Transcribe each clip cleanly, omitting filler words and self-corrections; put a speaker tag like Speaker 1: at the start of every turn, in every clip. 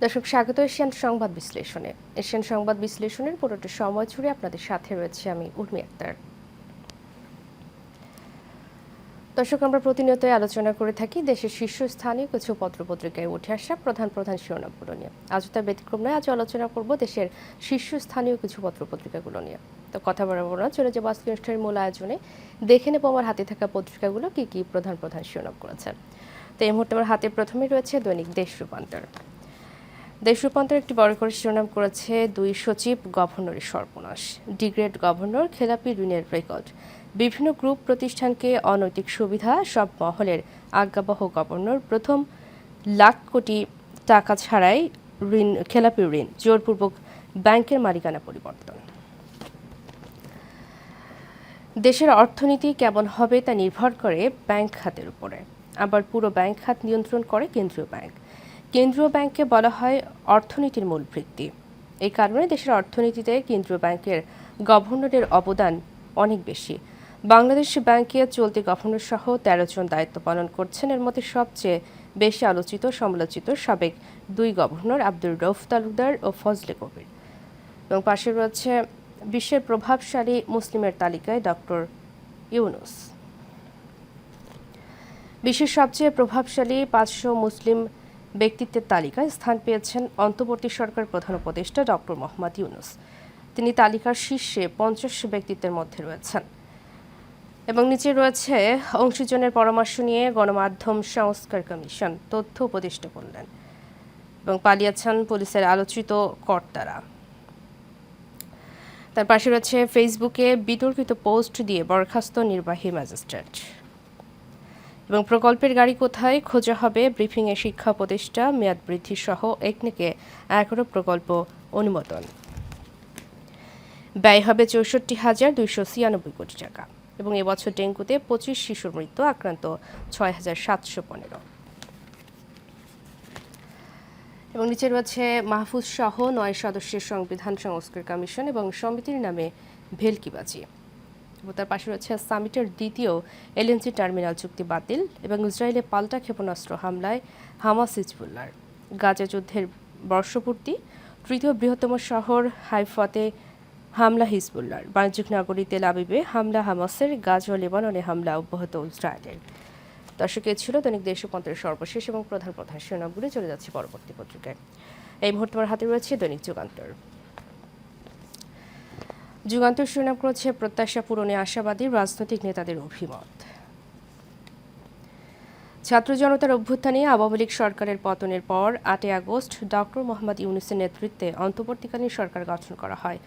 Speaker 1: দর্শক স্বাগত এশিয়ান সংবাদ বিশ্লেষণে। এশিয়ান সংবাদ বিশ্লেষণের পুরোটা সময় জুড়ে আপনাদের সাথে রয়েছে আমি উর্মি আক্তার। দর্শক, আমরা প্রতিনিয়তই আলোচনা করে থাকি দেশের শীর্ষস্থানীয় কিছু পত্রপত্রিকায় উঠে আসা প্রধান প্রধান শিরোনামগুলো নিয়ে। আজ তার ব্যতিক্রম নয়, আজ আলোচনা করব দেশের শীর্ষস্থানীয় কিছু পত্রপত্রিকাগুলো নিয়ে। তো কথা বাড়াবো না, চলে যাবো আজকের অনুষ্ঠানের মূল আয়োজনে। দেখে নেবো আমার হাতে থাকা পত্রিকাগুলো কি কি প্রধান প্রধান শিরোনাম করেছে। তো এই মুহূর্তে আমার হাতে প্রথমেই রয়েছে দৈনিক দেশ রূপান্তর। দেশ রূপান্তর একটি বড় করে শিরোনাম করেছে, 2 সচিব গভর্নরের সর্বনাশ, ডিগ্রেড গভর্নর, খেলাপি ঋণের রেকর্ড, বিভিন্ন গ্রুপ প্রতিষ্ঠানকে অনৈতিক সুবিধা, সব মহলের আজ্ঞাবহ গভর্নর, প্রথম লাখ কোটি টাকা ছাড়াই খেলাপি ঋণ, জোরপূর্বক ব্যাংকের মালিকানা পরিবর্তন। দেশের অর্থনীতি কেমন হবে তা নির্ভর করে ব্যাংক খাতের উপরে, আবার পুরো ব্যাংক খাত নিয়ন্ত্রণ করে কেন্দ্রীয় ব্যাংক। কেন্দ্রীয় ব্যাংককে বলা হয় অর্থনীতির মূল ভিত্তি। এই কারণে দেশের অর্থনীতিতে কেন্দ্রীয় ব্যাংকের গভর্নরের অবদান অনেক বেশি। বাংলাদেশ ব্যাংকে চলতি গভর্নর সহ 13 জন দায়িত্ব পালন করছেন। এর মধ্যে সবচেয়ে বেশি আলোচিত সমালোচিত সাবেক 2 গভর্নর আব্দুর রউফ তালুকদার ও ফজলে কবির। এবং পাশে রয়েছে বিশ্বের প্রভাবশালী মুসলিমের তালিকায় ডক্টর ইউনুস। বিশ্বের সবচেয়ে প্রভাবশালী 500 মুসলিম ব্যক্তিত্বের তালিকায় স্থান পেয়েছেন অন্তর্বর্তী সরকার প্রধান উপদেষ্টা ডক্টর মোহাম্মদ ইউনুস। তিনি তালিকার শীর্ষে 50 ব্যক্তিত্বের মধ্যে রয়েছেন। এবং নিচে রয়েছে অংশীজনের পরামর্শ নিয়ে গণমাধ্যম সংস্কার কমিশন, তথ্য উপদেষ্টা বললেন। এবং পালিয়েছেন পুলিশের আলোচিত কর্তারা। তার পাশে রয়েছে ফেসবুকে বিতর্কিত পোস্ট দিয়ে বরখাস্ত নির্বাহী ম্যাজিস্ট্রেট। এবং প্রকল্পের গাড়ি কোথায় খোঁজা হবে ব্রিফিংয়ে শিক্ষা উপদেষ্টা, মেয়াদ বৃদ্ধি সহ একনেকে 11 প্রকল্প অনুমোদন। ব্যয় হবে 64,296 কোটি টাকা। এবং এবছর ডেঙ্গুতে 25 শিশুর মৃত্যু, আক্রান্ত 6,715। এবং নিচে রয়েছে মাহফুজ সহ 9 সদস্যের সংবিধান সংস্কার কমিশন এবং সমিতির নামে ভেলকিবাজি। তার পাশে রয়েছে সামিটের দ্বিতীয় এলএনজি টার্মিনাল চুক্তি বাতিল এবং ইসরায়েলে পাল্টা ক্ষেপণাস্ত্র হামলায় হামাস হিজবুল্লাহ, গাজা যুদ্ধের বর্ষপূর্তি, তৃতীয় বৃহত্তম শহর হাইফাতে হামলা হিজবুল্লাহর, বাণিজ্যিক নগরী তেল আবিবে হামলা হামাসের, গাজা ও লেবাননে হামলা অব্যাহত ইসরায়েলের। দর্শক, এ ছিল দৈনিক দেশ রূপান্তরের সর্বশেষ এবং প্রধান প্রধান শিরোনামগুলি। চলে যাচ্ছে পরবর্তী পত্রিকায়। এই মুহূর্তে আমার হাতে রয়েছে দৈনিক যুগান্তর। যুগান্তর শিরোনাম করেছে, প্রত্যাশা পূরণে আশাবাদী রাজনৈতিক নেতাদের অভিমত। ছাত্র জনতার অভ্যুত্থানে আওয়ামী লীগ সরকারের পতনের পর 8 আগস্ট ডক্টর মোহাম্মদ ইউনূসের নেতৃত্বে অন্তর্বর্তীকালীন সরকার গঠন করা হয়।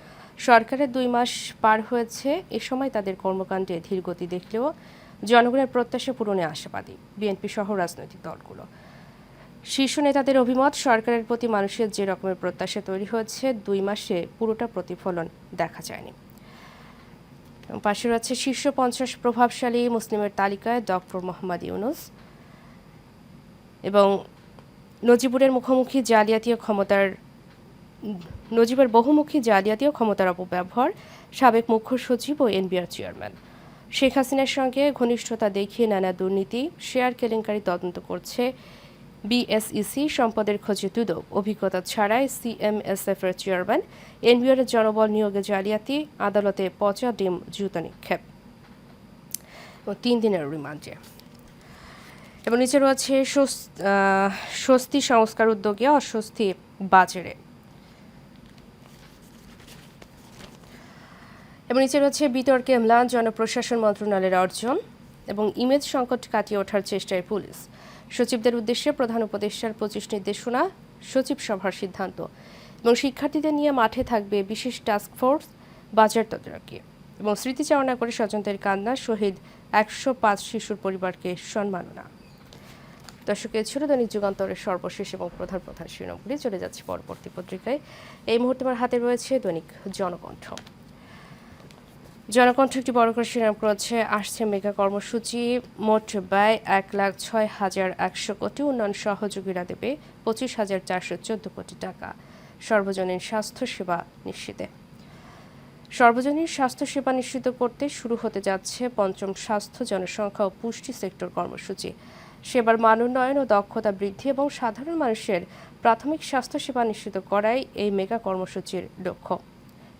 Speaker 1: সরকারের 2 মাস পার হয়েছে। এ সময় তাদের কর্মকাণ্ডে ধীরগতি দেখলেও জনগণের প্রত্যাশা পূরণে আশাবাদী বিএনপি সহ রাজনৈতিক দলগুলো। শীর্ষ নেতাদের অভিমত, সরকারের প্রতি মানুষের যে রকমের প্রত্যাশা তৈরি হয়েছে 2 মাসে পুরোটা প্রতিফলন দেখা যায়নি। পাশে রয়েছে শীর্ষ 50 প্রভাবশালী মুসলিমের তালিকায় ডক্টর মোহাম্মদ ইউনুস এবং নজিবের বহুমুখী জালিয়াতি ও ক্ষমতার অপব্যবহার, সাবেক মুখ্য সচিব ও এনবিআর চেয়ারম্যান। শেখ হাসিনার সঙ্গে ঘনিষ্ঠতা দেখিয়ে নানা দুর্নীতি, শেয়ার কেলেঙ্কারি তদন্ত করছে বিএসইসি, সম্পদের খোঁজে দুদক, অভিজ্ঞতা ছাড়াই সিএমএসএফের চেয়ারম্যান, এনবিআর জনবল নিয়োগে জালিয়াতি, আদালতে পচা ডিম জুতা নিক্ষেপ এবং 3 দিনের রিমান্ডে। এবং নিচে রয়েছে স্বস্তি সংস্কার উদ্যোগে অস্বস্তি বাজারে। এবং নিচে রয়েছে বিতর্কে ম্লান জনপ্রশাসন মন্ত্রণালয়ের অর্জন এবং ইমেজ সংকট কাটিয়ে ওঠার চেষ্টায় পুলিশ। সচিবদের উদ্দেশ্যে প্রধান উপদেষ্টার 25 নির্দেশনা, সচিব সভার সিদ্ধান্ত। এবং শিক্ষার্থীদের নিয়ে মাঠে থাকবে বিশেষ টাস্কফোর্স, বাজার তদারকি। এবং স্মৃতিচারণা করে স্বজনদের কান্না, শহীদ 105 শিশুর পরিবারকে সম্মাননা। দর্শক, এ ছিল দৈনিক যুগান্তরের সর্বশেষ এবং প্রধান প্রধান শিরোনামগুলি। চলে যাচ্ছে পরবর্তী পত্রিকায়। এই মুহূর্তে আমার হাতে রয়েছে দৈনিক জনকণ্ঠ। জনকণ্ঠ একটি বড় করে শিরোনাম করেছে, আসছে মেগা কর্মসূচি, মোট ব্যয় 1,06,100 কোটি, উন্নয়ন সহযোগীরা দেবে 25,414 কোটি টাকা, সর্বজনীন স্বাস্থ্য সেবা নিশ্চিতে। সর্বজনীন স্বাস্থ্যসেবা নিশ্চিত করতে শুরু হতে যাচ্ছে পঞ্চম স্বাস্থ্য জনসংখ্যা ও পুষ্টি সেক্টর কর্মসূচি। সেবার মান উন্নয়ন ও দক্ষতা বৃদ্ধি এবং সাধারণ মানুষের প্রাথমিক স্বাস্থ্যসেবা নিশ্চিত করাই এই মেগা কর্মসূচির লক্ষ্য।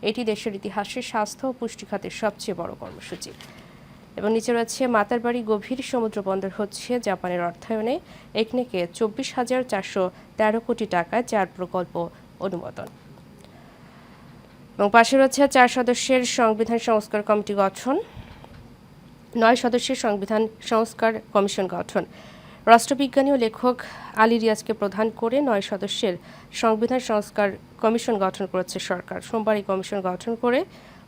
Speaker 1: এটি দেশের ইতিহাসে স্বাস্থ্য ও পুষ্টি খাতের সবচেয়ে বড় কর্মসূচি। এবং নিচে রয়েছে মাতারবাড়ি গভীর সমুদ্র বন্দর হচ্ছে জাপানের অর্থায়নে একনেকে 24,413 কোটি টাকায় 4 প্রকল্প অনুমোদন। এবং পাশে রয়েছে 4 সদস্যের সংবিধান সংস্কার কমিটি গঠন, 9 সদস্যের সংবিধান সংস্কার কমিশন গঠন। রাষ্ট্রবিজ্ঞানী ও লেখক আলী রিয়াজকে প্রধান করে 9 সদস্যের সংবিধান সংস্কার কমিশন গঠন করেছে সরকার। সোমবার এই কমিশন গঠন করে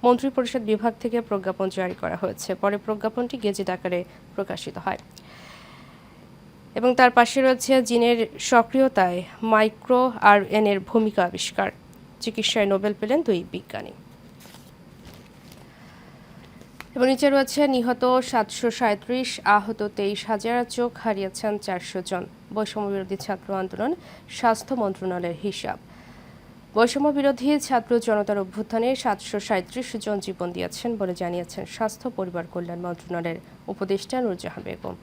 Speaker 1: মন্ত্রিপরিষদ বিভাগ থেকে প্রজ্ঞাপন জারি করা হয়েছে। পরে প্রজ্ঞাপনটি গেজেট আকারে প্রকাশিত হয়। এবং তার পাশে রয়েছে জিনের সক্রিয়তায় মাইক্রো আরএন এর ভূমিকা আবিষ্কার। চিকিৎসায় নোবেল পেলেন 2 বিজ্ঞানী। এবং নিচে রয়েছে নিহত 737, আহত 23,000, চোখ হারিয়েছেন 400 জন। বৈষম্য বিরোধী ছাত্র আন্দোলন, স্বাস্থ্য মন্ত্রণালয়ের হিসাব। বৈষম্য বিরোধী ছাত্র জনতার অভ্যুত্থানে 737 জন জীবন দিয়েছেন বলে জানিয়েছেন স্বাস্থ্য পরিবার কল্যাণ মন্ত্রণালয়ের উপদেষ্টা নূরজাহান বেগম।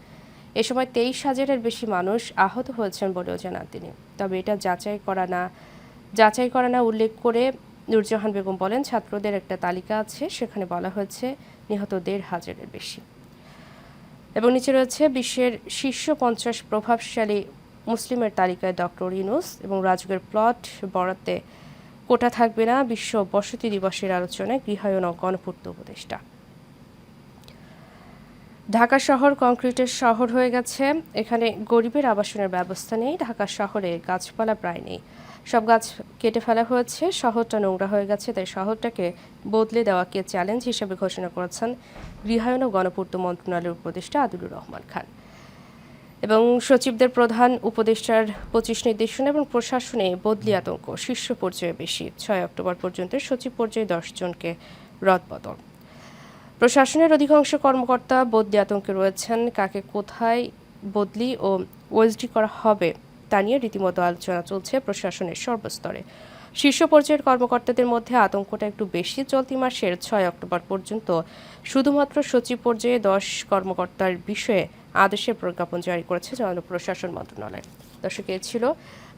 Speaker 1: এ সময় 23,000-এর বেশি মানুষ আহত হয়েছেন বলেও জানান তিনি। তবে এটা যাচাই করা না উল্লেখ করে নূরজাহান বেগম বলেন, ছাত্রদের একটা তালিকা আছে, সেখানে বলা হয়েছে নিহত 1,500-এর বেশি। এবং নিচে রয়েছে বিশ্বের শীর্ষ 50 প্রভাবশালী মুসলিমের তালিকায় ডক্টর ইউনূস এবং রাজুকের প্লট বরাদ্দে কোটা থাকবে না বিশ্ব বসতি দিবসের আলোচনায় গৃহায়ন ও গণপূর্ত উপদেষ্টা। ঢাকা শহর কংক্রিটের শহর হয়ে গেছে। এখানে গরিবের আবাসনের ব্যবস্থা নেই। ঢাকা শহরে গাছপালা প্রায় নেই, সব গাছ কেটে ফেলা হয়েছে। শহরটা নোংরা হয়ে গেছে, তাই শহরটাকে বদলে দেওয়াকে চ্যালেঞ্জ হিসেবে ঘোষণা করেছেন গৃহায়ন ও গণপূর্ত মন্ত্রণালয়ের উপদেষ্টা আদিলুর রহমান খান। এবং সচিবদের প্রধান উপদেষ্টার 25 নির্দেশনা এবং প্রশাসনে বদলি আতঙ্ক শীর্ষ পর্যায়ে বেশি। 6 অক্টোবর পর্যন্ত সচিব পর্যায়ে 10 জনকে রদবদল। প্রশাসনের অধিকাংশ কর্মকর্তা বদলি আতঙ্কে রয়েছেন। কাকে কোথায় বদলি ও ওএসডি করা হবে তা নিয়ে রীতিমতো আলোচনা চলছে প্রশাসনের সর্বস্তরে। শীর্ষ পর্যায়ের কর্মকর্তাদের মধ্যে আতঙ্কটা একটু বেশি। চলতি মাসের 6 অক্টোবর পর্যন্ত শুধুমাত্র সচিব পর্যায়ে 10 কর্মকর্তার বিষয়ে আদেশের প্রজ্ঞাপন জারি করেছে জনপ্রশাসন মন্ত্রণালয়। দর্শক, এ ছিল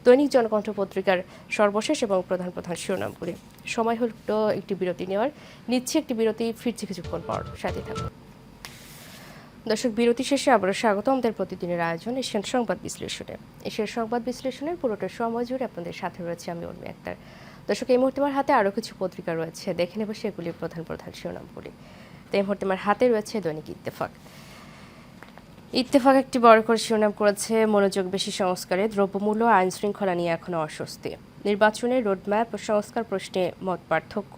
Speaker 1: দৈনিক জনকণ্ঠ পত্রিকার সর্বশেষ এবং প্রধান প্রধান শিরোনামগুলি। সময় হলো একটি বিরতি নেওয়ার। নিচ্ছে একটি বিরতি, ফিরছি কিছুক্ষণ পর, সাথে থাকুন। দর্শক, বিরতি শেষে আবারও স্বাগত আমাদের প্রতিদিনের আয়োজন এশিয়ান সংবাদ বিশ্লেষণে। এশিয়ান সংবাদ বিশ্লেষণের পুরোটা সময় জুড়ে আপনাদের সাথে রয়েছে আমি উর্মি আক্তার। দর্শক, এই মুহূর্তে আমার হাতে আরও কিছু পত্রিকা রয়েছে, দেখে নেব সেগুলির প্রধান প্রধান শিরোনামগুলি। তো এই মুহূর্তে আমার হাতে রয়েছে দৈনিক ইত্তেফাক। ইত্তেফাক একটি বড় করে শিরোনাম করেছে, মনোযোগ বেশি সংস্কারে, দ্রব্যমূল্য আইন শৃঙ্খলা নিয়ে এখনও অস্বস্তি। নির্বাচনের রোডম্যাপ সংস্কার প্রশ্নে মত পার্থক্য,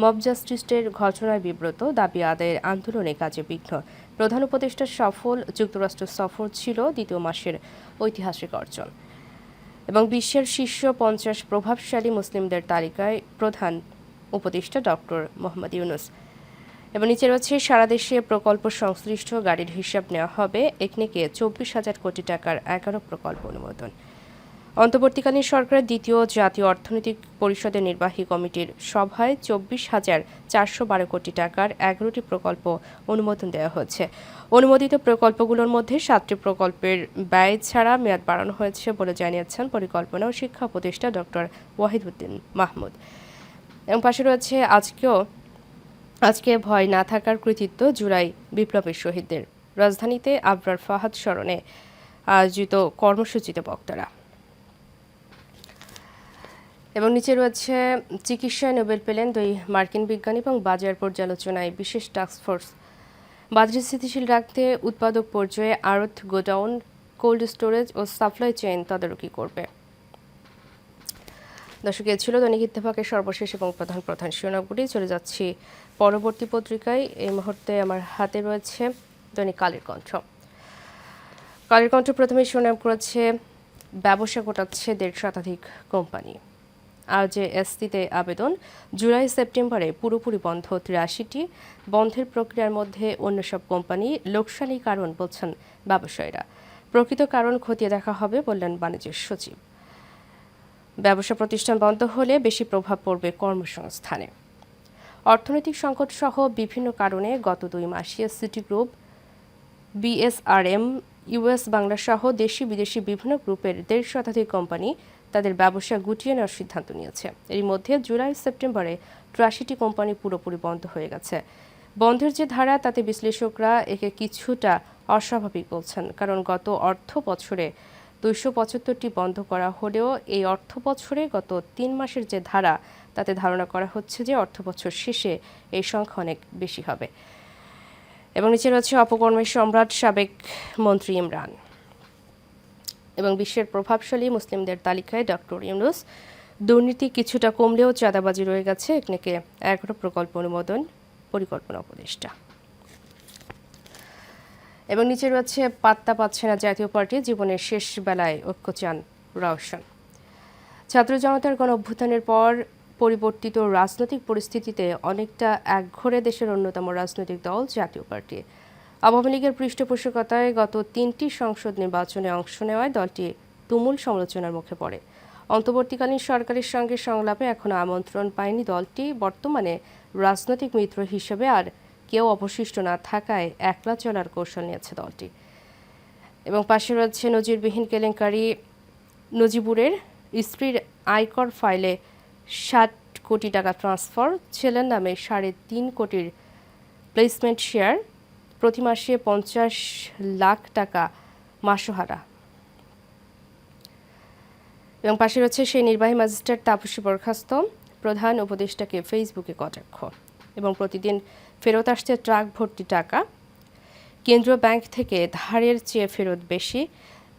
Speaker 1: মব জাস্টিসের ঘটনায় বিব্রত, দাবি আদায়ের আন্দোলনে কাজে বিঘ্ন। প্রধান উপদেষ্টার সফল যুক্তরাষ্ট্র সফর ছিল দ্বিতীয় মাসের ঐতিহাসিক অর্জন। এবং বিশ্বের শীর্ষ 50 প্রভাবশালী মুসলিমদের তালিকায় প্রধান উপদেষ্টা ডক্টর মোহাম্মদ ইউনূস। এবং নিচে রয়েছে, সারা দেশে প্রকল্প সংশ্লিষ্ট গাড়ির হিসাব নেওয়া হবে। একনেকে 24,000 কোটি টাকার 11 প্রকল্প অনুমোদন। অন্তর্বর্তীকালীন সরকারের দ্বিতীয় জাতীয় অর্থনৈতিক পরিষদের নির্বাহী কমিটির সভায় 24,412 কোটি টাকার 11টি প্রকল্প অনুমোদন দেওয়া হয়েছে। অনুমোদিত প্রকল্পগুলোর মধ্যে 7টি প্রকল্পের ব্যয় ছাড়া মেয়াদ বাড়ানো হয়েছে বলে জানিয়েছেন পরিকল্পনা ও শিক্ষা উপদেষ্টা ডক্টর ওয়াহিদুদ্দিন মাহমুদ। এবং পাশে রয়েছে, আজকে ভয় না থাকার কৃতিত্ব জুলাই বিপ্লবের শহীদদের। রাজধানীতে আবরার ফাহাদ স্মরণে আয়োজিত কর্মসূচিতে বক্তারা। এবং নিচে রয়েছে, চিকিৎসায় নোবেল পেলেন 2 মার্কিন বিজ্ঞানী এবং বাজার পর্যালোচনায় বিশেষ টাস্কফোর্স। বাজার স্থিতিশীল রাখতে উৎপাদক পর্যায়ে আড়ত, গোডাউন, কোল্ড স্টোরেজ ও সাপ্লাই চেইন তদারকি করবে। দর্শক, এ ছিল দৈনিক ইত্তেফাকের সর্বশেষ এবং প্রধান প্রধান শিরোনামগুলি। চলে যাচ্ছি পরবর্তী পত্রিকায়। এই মুহূর্তে আমার হাতে রয়েছে দৈনিক কালের কণ্ঠ। কালের কণ্ঠ প্রথমে শিরোনাম করেছে, ব্যবসা গোটাচ্ছে 1.5 শতাধিক কোম্পানি। আরজেএসটিতে আবেদন, জুলাই সেপ্টেম্বরে পুরোপুরি বন্ধ 83টি। বন্ধের প্রক্রিয়ার মধ্যে অন্য সব কোম্পানি। লোকসানি কারণ বলছেন ব্যবসায়ীরা, প্রকৃত কারণ খতিয়ে দেখা হবে বললেন বাণিজ্য সচিব। ব্যবসা প্রতিষ্ঠান বন্ধ হলে বেশি প্রভাব পড়বে কর্মসংস্থানে। অর্থনৈতিক সংকট সহ বিভিন্ন কারণে গত 2 মাসে city group, BSRM, US Bangla সহ দেশি বিদেশি বিভিন্ন গ্রুপের 1.5 শতাধিক কোম্পানি তাদের ব্যবসা গুটিয়ে নেওয়ার সিদ্ধান্ত নিয়েছে। এরই মধ্যে জুলাই-সেপ্টেম্বরে 83টি কোম্পানি পুরোপুরি বন্ধ হয়ে গেছে। বন্ধের যে ধারা, তাতে বিশ্লেষকরা একে কিছুটা অস্বাভাবিক বলছেন, কারণ গত অর্থ বছরে 275টি বন্ধ করা হলেও এই অর্থ বছরে গত 3 মাসের যে ধারা, তাতে ধারণা করা হচ্ছে যে অর্থবছর শেষে এই সংখ্যা অনেক বেশি হবে। এবং নিচে রয়েছে অপকর্মের সম্রাট সাবেক মন্ত্রী ইমরান। এবং বিশ্বের প্রভাবশালী মুসলিমদের তালিকায় ডক্টর ইউনূস। দুর্নীতি কিছুটা কমলেও চাঁদাবাজি রয়ে গেছে, একনেকে 11 প্রকল্প অনুমোদন, পরিকল্পনা উপদেষ্টা। এবং নিচে রয়েছে পাত্তা পাচ্ছে না জাতীয় পার্টি, জীবনের শেষ বেলায় ঐক্য চান রওশন। ছাত্র জনতার গণ অভ্যুত্থানের পর পরিবর্তিত রাজনৈতিক পরিস্থিতিতে অনেকটা একঘরে দেশের অন্যতম রাজনৈতিক দল জাতীয় পার্টি। আওয়ামী লীগের পৃষ্ঠপোষকতায় গত 3টি সংসদ নির্বাচনে অংশ নেওয়ায় দলটি তুমুল সমালোচনার মুখে পড়ে। অন্তর্বর্তীকালীন সরকারের সঙ্গে সংলাপে এখনো আমন্ত্রণ পায়নি দলটি। বর্তমানে রাজনৈতিক মিত্র হিসেবে আর কেউ অবশিষ্ট না থাকায় একলা চলার কৌশল নিয়েছে দলটি। এবং পাশে রয়েছে নজিরবিহীন কেলেঙ্কারি, নজিবুরের স্ত্রীর আয়কর ফাইলে 60 কোটি টাকা ট্রান্সফার, ছেলের নামে 3.5 কোটির প্লেসমেন্ট শেয়ার, প্রতি মাসে 50 লাখ টাকা মাসোহারা। এবং পাশে রয়েছে সেই নির্বাহী ম্যাজিস্ট্রেট তাপসী বরখাস্ত, প্রধান উপদেষ্টাকে ফেসবুকে কটাক্ষ। এবং প্রতিদিন ফেরত আসছে ট্রাক ভর্তি টাকা, কেন্দ্রীয় ব্যাংক থেকে ধারের চেয়ে ফেরত বেশি।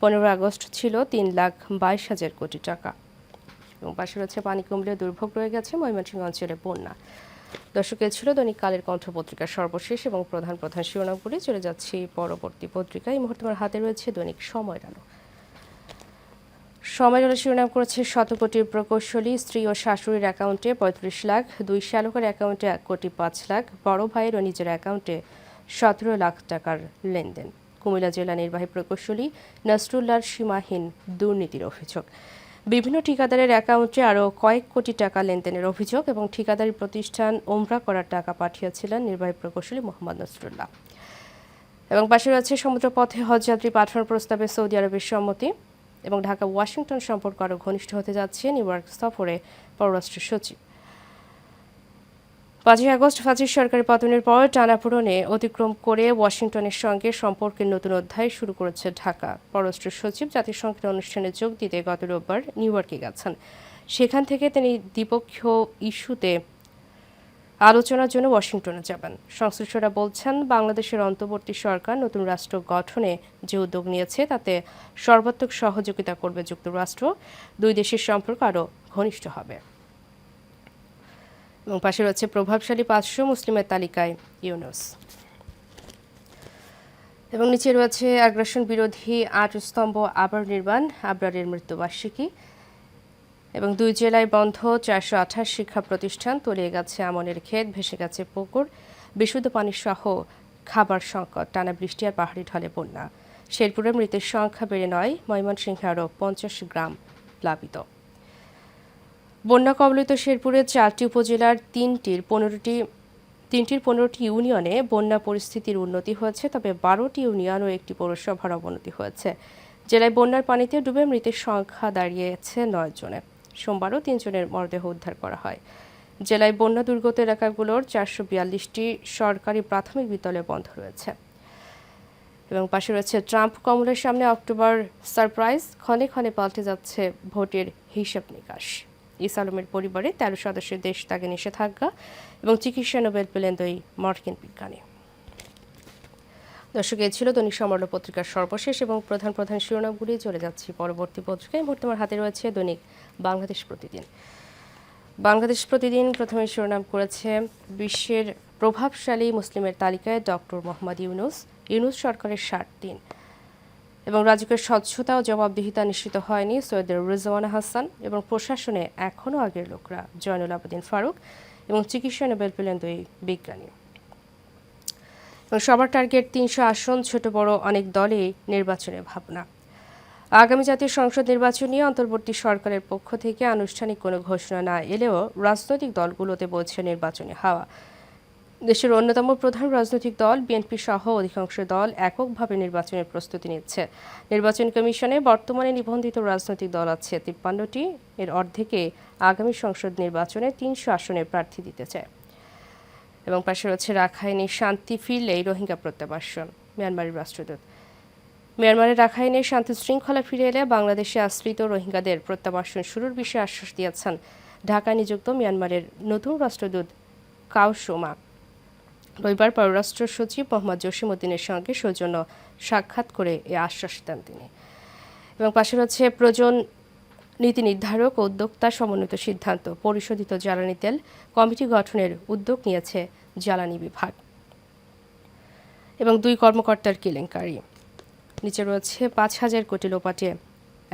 Speaker 1: 15 আগস্ট ছিল 3,22,000 কোটি টাকা। এবং পাশে রয়েছে পানি কমলেও দুর্ভোগ রয়ে গেছে ময়মনসিংহ অঞ্চলে বন্যা। দর্শক, এ ছিল দৈনিক কালের কণ্ঠ পত্রিকার সর্বশেষ এবং প্রধান প্রধান শিরোনামগুলি। চলে যাচ্ছি পরবর্তী পত্রিকা। এই মুহূর্তে আমার হাতে রয়েছে দৈনিক সময়ের আলো। সময়ের আলো শিরোনাম করেছে 100 কোটির প্রকৌশলী, স্ত্রী ও শাশুড়ির অ্যাকাউন্টে 35 লাখ, 2 শ্যালকের অ্যাকাউন্টে 1,05,00,000, বড় ভাইয়ের ও নিজের অ্যাকাউন্টে 17 লাখ টাকার লেনদেন। কুমিল্লা জেলা নির্বাহী প্রকৌশলী নাসরুল্লাহর সীমাহীন দুর্নীতির অভিযোগ। বিভিন্ন ঠিকাদারের অ্যাকাউন্টে আরও কয়েক কোটি টাকা লেনদেনের অভিযোগ এবং ঠিকাদারি প্রতিষ্ঠান ওমরা করার টাকা পাঠিয়েছিলেন নির্বাহী প্রকৌশলী মোহাম্মদ নাসরুল্লাহ। এবং পাশে রয়েছে সমুদ্রপথে হজযাত্রী পাঠানোর প্রস্তাবে সৌদি আরবের সম্মতি। এবং ঢাকা ওয়াশিংটন সম্পর্ক আরও ঘনিষ্ঠ হতে যাচ্ছে নিউ ইয়র্ক সফরে পররাষ্ট্র সচিব। 5 আগস্ট ফাঁসির সরকারি পতনের পর টানাপোড়েনে অতিক্রম করে ওয়াশিংটনের সঙ্গে সম্পর্কের নতুন অধ্যায় শুরু করেছে ঢাকা। পররাষ্ট্র সচিব জাতিসংঘের অনুষ্ঠানে যোগ দিতে গত রোববার নিউ ইয়র্কে গেছেন। সেখান থেকে তিনি দ্বিপক্ষীয় ইস্যুতে আলোচনার জন্য ওয়াশিংটনে যাবেন। সংশ্লিষ্টরা বলছেন, বাংলাদেশের অন্তর্বর্তী সরকার নতুন রাষ্ট্র গঠনে যে উদ্যোগ নিয়েছে তাতে সর্বাত্মক সহযোগিতা করবে যুক্তরাষ্ট্র। দুই দেশের সম্পর্ক আরও ঘনিষ্ঠ হবে। এবং পাশে রয়েছে প্রভাবশালী 500 মুসলিমের তালিকায় ইউনূস। এবং নিচে রয়েছে আগ্রাসন বিরোধী 8 স্তম্ভ আবার নির্মাণ, আবরারের মৃত্যুবার্ষিকী। এবং 2 জেলায় বন্ধ 428 শিক্ষা প্রতিষ্ঠান, তলিয়ে গেছে আমনের ক্ষেত, ভেসে গেছে পুকুর, বিশুদ্ধ পানি সহ খাবার সংকট, টানা বৃষ্টি আর পাহাড়ি ঢলে বন্যা। শেরপুরে মৃতের সংখ্যা বেড়ে 9, ময়মনসিংহে আরও 50 গ্রাম প্লাবিত। বন্যা কবলিত শেরপুরের 4টি উপজেলার 3টির 15টি ইউনিয়নে বন্যা পরিস্থিতির উন্নতি হয়েছে, তবে 12টি ইউনিয়ন ও একটি পৌরসভার অবনতি হয়েছে। জেলায় বন্যার পানিতে ডুবে মৃতের সংখ্যা দাঁড়িয়েছে 9 জনে। সোমবারও 3 জনের মরদেহ উদ্ধার করা হয়। জেলায় বন্যা দুর্গত এলাকাগুলোর 442টি সরকারি প্রাথমিক বিদ্যালয় বন্ধ রয়েছে। এবং পাশে রয়েছে ট্রাম্প কমলের সামনে অক্টোবর সারপ্রাইজ, ক্ষণে ক্ষণে পাল্টে যাচ্ছে ভোটের হিসাব নিকাশ। ইসা আলমের পরিবারে 13 সদস্যের দেশ ত্যাগে নিষেধাজ্ঞা এবং চিকিৎসা নোবেল পেলেন 2 মার্কিন বিজ্ঞানী। দর্শক, এই ছিল দৈনিক সময়ের আলো পত্রিকার সর্বশেষ এবং প্রধান প্রধান শিরোনামগুলি। চলে যাচ্ছি পরবর্তী পত্রিকায়। মুহূর্তে আমার হাতে রয়েছে দৈনিক বাংলাদেশ প্রতিদিন। বাংলাদেশ প্রতিদিন প্রথমে শিরোনাম করেছে বিশ্বের প্রভাবশালী মুসলিমের তালিকায় ডক্টর মোহাম্মদ ইউনূস, ইউনূস সরকারের 60 দিন। এবং রাজুকের স্বচ্ছতা ও জবাবদিহিতা নিশ্চিত হয়নি, সৈয়দ রিজওয়ানা হাসান। এবং প্রশাসনে এখনও আগের লোকরা, জয়নুল আবেদিন ফারুক। এবং চিকিৎসা নোবেল পেলেন 2 বিজ্ঞানী। এবং সবার টার্গেট 300 আসন, ছোট বড় অনেক দলেই নির্বাচনের ভাবনা। আগামী জাতীয় সংসদ নির্বাচন নিয়ে অন্তর্বর্তী সরকারের পক্ষ থেকে আনুষ্ঠানিক কোনো ঘোষণা না এলেও রাজনৈতিক দলগুলোতে বলছে নির্বাচনী হাওয়া। দেশের অন্যতম প্রধান রাজনৈতিক দল বিএনপি সহ অধিকাংশ দল এককভাবে নির্বাচনের প্রস্তুতি নিচ্ছে। নির্বাচন কমিশনে বর্তমানে নিবন্ধিত রাজনৈতিক দল আছে ৫৩টি, এর অর্ধেকে আগামী সংসদ নির্বাচনে ৩০০ আসনে প্রার্থী দিতে চায়। এবং পাশে রয়েছে রাখাইনে শান্তি ফিরলেই রোহিঙ্গা প্রত্যাবাসন, মিয়ানমারের রাষ্ট্রদূত। মিয়ানমারের রাখাইনে শান্তি শৃঙ্খলা ফিরে এলে বাংলাদেশে আশ্রিত রোহিঙ্গাদের প্রত্যাবাসন শুরুর বিষয়ে আশ্বাস দিয়েছেন ঢাকায় নিযুক্ত মিয়ানমারের নতুন রাষ্ট্রদূত কাওশোমা। রবিবার পররাষ্ট্র সচিব মোহাম্মদ জসিমউদ্দিনের সঙ্গে সৌজন্য সাক্ষাৎ করে এ আশ্বাস দেন তিনি। এবং পাশে রয়েছে প্রয়োজন নীতি নির্ধারক ও উদ্যোক্তা সমন্বিত সিদ্ধান্ত, পরিশোধিত জ্বালানি তেল কমিটি গঠনের উদ্যোগ নিয়েছে জ্বালানি বিভাগ। এবং 2 কর্মকর্তার কেলেঙ্কারি, নিচে রয়েছে ৫,০০০ কোটি লোপাটে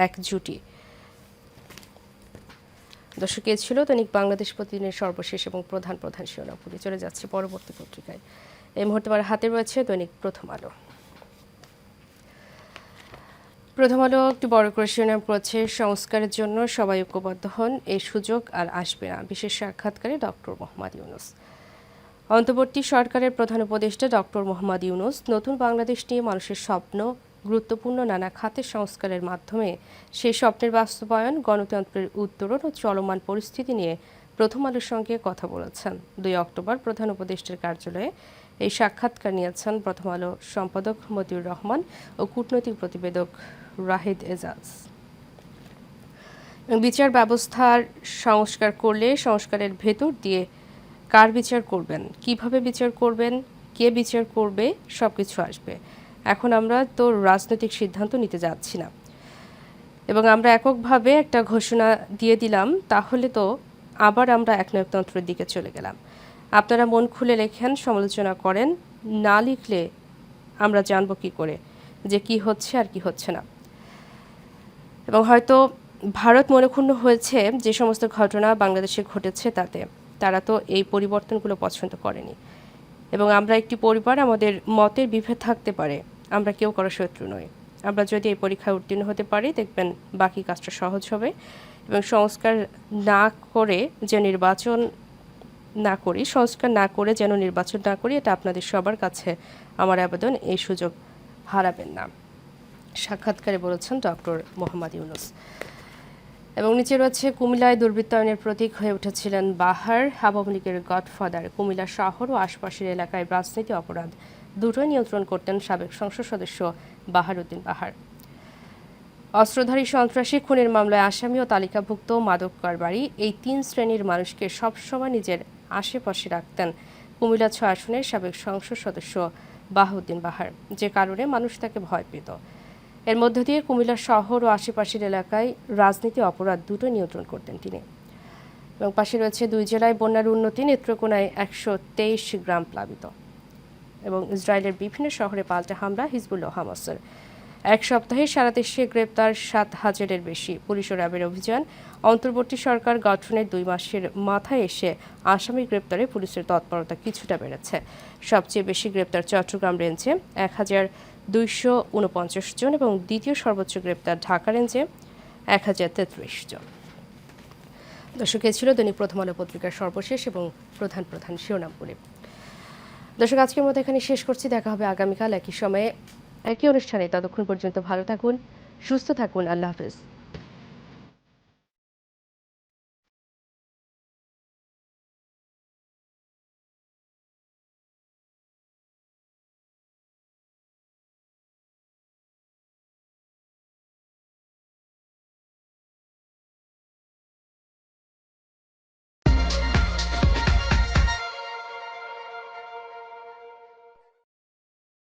Speaker 1: এক জুটি। দর্শক, এ ছিল দৈনিক বাংলাদেশ প্রতিদিনের সর্বশেষ এবং প্রধান শিরোনামগুলি। চলে যাচ্ছে পরবর্তী পত্রিকায়। এই মুহূর্তে আমার হাতে রয়েছে দৈনিক প্রথম আলো। প্রথম আলো একটি বড় করে শিরোনাম করেছে, সংস্কারের জন্য সবাই ঐক্যবদ্ধ হন, এই সুযোগ আর আসবে না। বিশেষ সাক্ষাৎকারে ডক্টর মোহাম্মদ ইউনূস। অন্তর্বর্তী সরকারের প্রধান উপদেষ্টা ডক্টর মোহাম্মদ ইউনূস নতুন বাংলাদেশ নিয়ে মানুষের স্বপ্ন, গুরুত্বপূর্ণ নানা খাতের সংস্কারের মাধ্যমে সেই স্বপ্নের বাস্তবায়ন, গণতন্ত্রের উত্তরণ ও চলমান পরিস্থিতি নিয়ে প্রথম আলোর সঙ্গে কথা বলেছেন। 2 অক্টোবর প্রধান উপদেষ্টার কার্যালয়ে এই সাক্ষাৎকার নিয়েছেন প্রথম আলো সম্পাদক মতিউর রহমান ও কূটনৈতিক প্রতিবেদক রাহিদ এজাজ। বিচার ব্যবস্থার সংস্কার করলে সংস্কারের ভেতর দিয়ে কার বিচার করবেন, কিভাবে বিচার করবেন, কে বিচার করবে, সবকিছু আসবে। এখন আমরা তো রাজনৈতিক সিদ্ধান্ত নিতে যাচ্ছি না, এবং আমরা এককভাবে একটা ঘোষণা দিয়ে দিলাম, তাহলে তো আবার আমরা একনায়কতন্ত্রের দিকে চলে গেলাম। আপনারা মন খুলে লেখেন, সমালোচনা করেন, না লিখলে আমরা জানব কি করে যে কি হচ্ছে আর কি হচ্ছে না। এবং হয়তো ভারত মনক্ষুণ্ণ হয়েছে যে সমস্ত ঘটনা বাংলাদেশে ঘটেছে তাতে, তারা তো এই পরিবর্তনগুলো পছন্দ করেনি। এবং আমরা একটি পরিবার, আমাদের মতের বিভেদ থাকতে পারে, আমরা কেউ কারো শত্রু নই। আমরা যদি এই পরীক্ষায় উত্তীর্ণ হতে পারি, দেখবেন বাকি কাজটা সহজ হবে। এবং সংস্কার না করে যে নির্বাচন না করি, সংস্কার না করে যেন নির্বাচন না করি, এটা আপনাদের সবার কাছে আমার আবেদন, এই সুযোগ হারাবেন না। সাক্ষাৎকারে বলেছেন ডক্টর মোহাম্মদ ইউনূস। এবং নিচে রয়েছে, কুমিল্লায় দুর্বৃত্তায়নের প্রতীক হয়ে উঠেছিলেন বাহার, আওয়ামী লীগের গডফাদার। কুমিল্লা শহর ও আশপাশের এলাকায় রাজনীতি অপরাধ দুটোই নিয়ন্ত্রণ করতেন সাবেক সংসদ সদস্য বাহারউদ্দিন বাহার। অস্ত্রধারী সন্ত্রাসী খুনের মামলায় আসামি ও তালিকাভুক্ত মাদক কারবারি, এই 3 শ্রেণীর মানুষকে সবসময় নিজের আশেপাশে রাখতেন কুমিল্লা 6 আসনের সাবেক সংসদ সদস্য বাহাউদ্দিন বাহার, যে কারণে মানুষ তাকে ভয় পেত। এর মধ্য দিয়ে কুমিল্লা শহর ও আশেপাশের এলাকায় রাজনীতি অপরাধ দুটো নিয়ন্ত্রণ করতেন তিনি। এবং পাশে রয়েছে 2 জেলায় বন্যার উন্নতি, নেত্রকোনায় 123 গ্রাম প্লাবিত। এবং ইসরায়েলের বিভিন্ন শহরে পাল্টা হামলা হিজবুল্লাহ হামাসের। এক সপ্তাহে সারা দেশে গ্রেপ্তার 7,000-এর বেশি। পুলিশ ও র্যাবের অভিযান। অন্তর্বর্তী সরকার গঠনের 2 মাসের মাথায় এসে আসামি গ্রেপ্তারে পুলিশের তৎপরতা কিছুটা বেড়েছে। সবচেয়ে বেশি গ্রেপ্তার চট্টগ্রাম রেঞ্জে 1,249 জন, এবং দ্বিতীয় সর্বোচ্চ গ্রেপ্তার ঢাকা রেঞ্জে 1,033 জন। দর্শক, এ ছিল দৈনিক প্রথম আলো পত্রিকার সর্বশেষ এবং প্রধান শিরোনামগুলি। দর্শক, আজকের মতো এখানে শেষ করছি। দেখা হবে আগামীকাল একই সময়ে একই অনুষ্ঠানে। ততক্ষণ পর্যন্ত ভালো থাকুন, সুস্থ থাকুন। আল্লাহ হাফেজ।